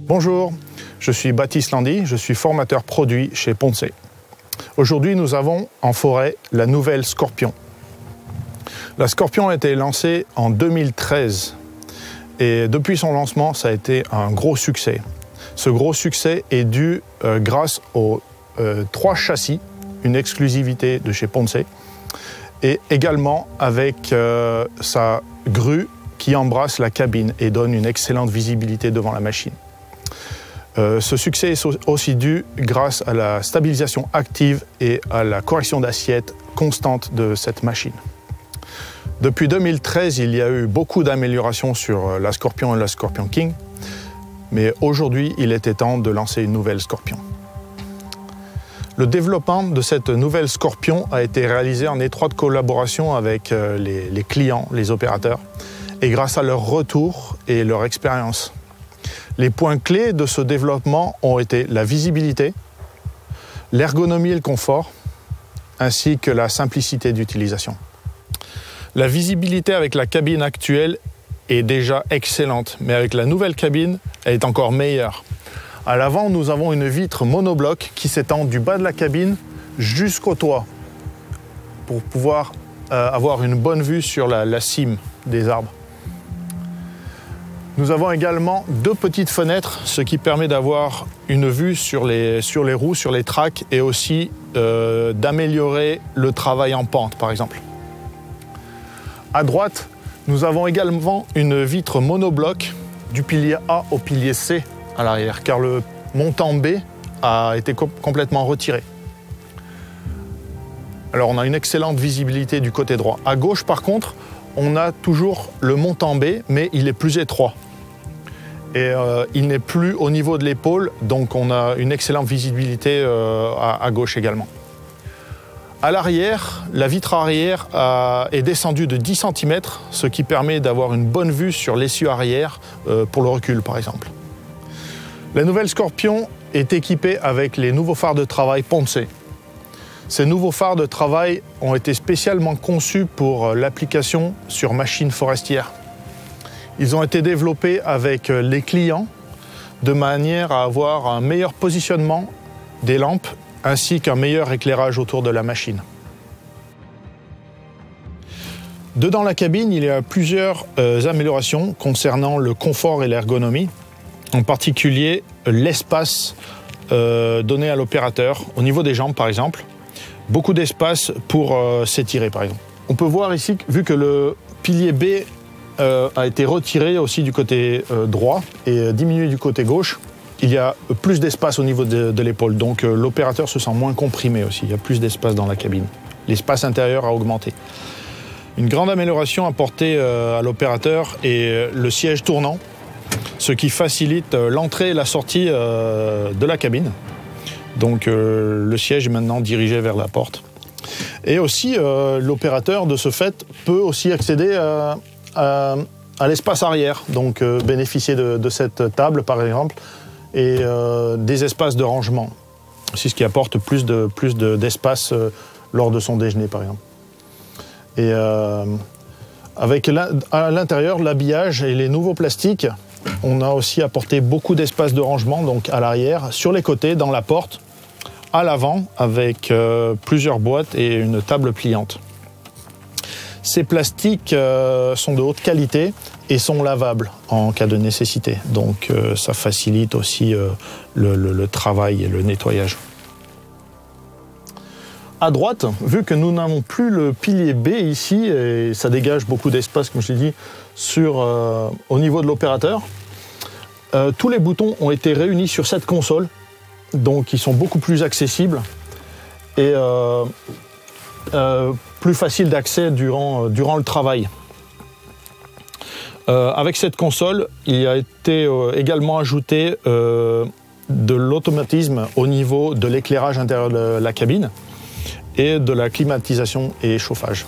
Bonjour, je suis Baptiste Landy, je suis formateur produit chez Ponce. Aujourd'hui, nous avons en forêt la nouvelle Scorpion. La Scorpion a été lancée en 2013 et depuis son lancement, ça a été un gros succès. Ce gros succès est dû grâce aux 3 châssis, une exclusivité de chez Ponce, et également avec sa grue qui embrasse la cabine et donne une excellente visibilité devant la machine. Ce succès est aussi dû grâce à la stabilisation active et à la correction d'assiette constante de cette machine. Depuis 2013, il y a eu beaucoup d'améliorations sur la Scorpion et la Scorpion King, mais aujourd'hui, il était temps de lancer une nouvelle Scorpion. Le développement de cette nouvelle Scorpion a été réalisé en étroite collaboration avec les clients, les opérateurs, et grâce à leur retour et leur expérience. Les points clés de ce développement ont été la visibilité, l'ergonomie et le confort, ainsi que la simplicité d'utilisation. La visibilité avec la cabine actuelle est déjà excellente, mais avec la nouvelle cabine, elle est encore meilleure. À l'avant, nous avons une vitre monobloc qui s'étend du bas de la cabine jusqu'au toit pour pouvoir avoir une bonne vue sur la cime des arbres. Nous avons également 2 petites fenêtres, ce qui permet d'avoir une vue sur les roues, sur les tracks et aussi d'améliorer le travail en pente, par exemple. À droite, nous avons également une vitre monobloc du pilier A au pilier C à l'arrière, car le montant B a été complètement retiré. Alors on a une excellente visibilité du côté droit. À gauche, par contre, on a toujours le montant B, mais il est plus étroit. Et il n'est plus au niveau de l'épaule, donc on a une excellente visibilité à gauche également. À l'arrière, la vitre arrière est descendue de 10 cm, ce qui permet d'avoir une bonne vue sur l'essieu arrière pour le recul, par exemple. La nouvelle Scorpion est équipée avec les nouveaux phares de travail Ponce. Ces nouveaux phares de travail ont été spécialement conçus pour l'application sur machines forestières. Ils ont été développés avec les clients de manière à avoir un meilleur positionnement des lampes ainsi qu'un meilleur éclairage autour de la machine. Dedans la cabine, il y a plusieurs améliorations concernant le confort et l'ergonomie, en particulier l'espace donné à l'opérateur au niveau des jambes par exemple, beaucoup d'espace pour s'étirer par exemple. On peut voir ici, vu que le pilier B a été retiré aussi du côté droit et diminué du côté gauche, il y a plus d'espace au niveau de l'épaule, donc l'opérateur se sent moins comprimé aussi, il y a plus d'espace dans la cabine. L'espace intérieur a augmenté. Une grande amélioration apportée à l'opérateur est le siège tournant, ce qui facilite l'entrée et la sortie de la cabine. Donc le siège est maintenant dirigé vers la porte. Et aussi l'opérateur de ce fait peut aussi accéder à l'espace arrière, donc bénéficier de cette table par exemple, et des espaces de rangement. C'est ce qui apporte plus d'espace lors de son déjeuner par exemple. Et avec à l'intérieur l'habillage et les nouveaux plastiques, on a aussi apporté beaucoup d'espace de rangement, donc à l'arrière, sur les côtés, dans la porte, à l'avant, avec plusieurs boîtes et une table pliante. Ces plastiques sont de haute qualité et sont lavables en cas de nécessité. Donc ça facilite aussi le travail et le nettoyage. À droite, vu que nous n'avons plus le pilier B ici, et ça dégage beaucoup d'espace, comme je l'ai dit, au niveau de l'opérateur, tous les boutons ont été réunis sur cette console, donc ils sont beaucoup plus accessibles et plus facile d'accès durant le travail. Avec cette console, il a été également ajouté de l'automatisme au niveau de l'éclairage intérieur de la cabine et de la climatisation et chauffage.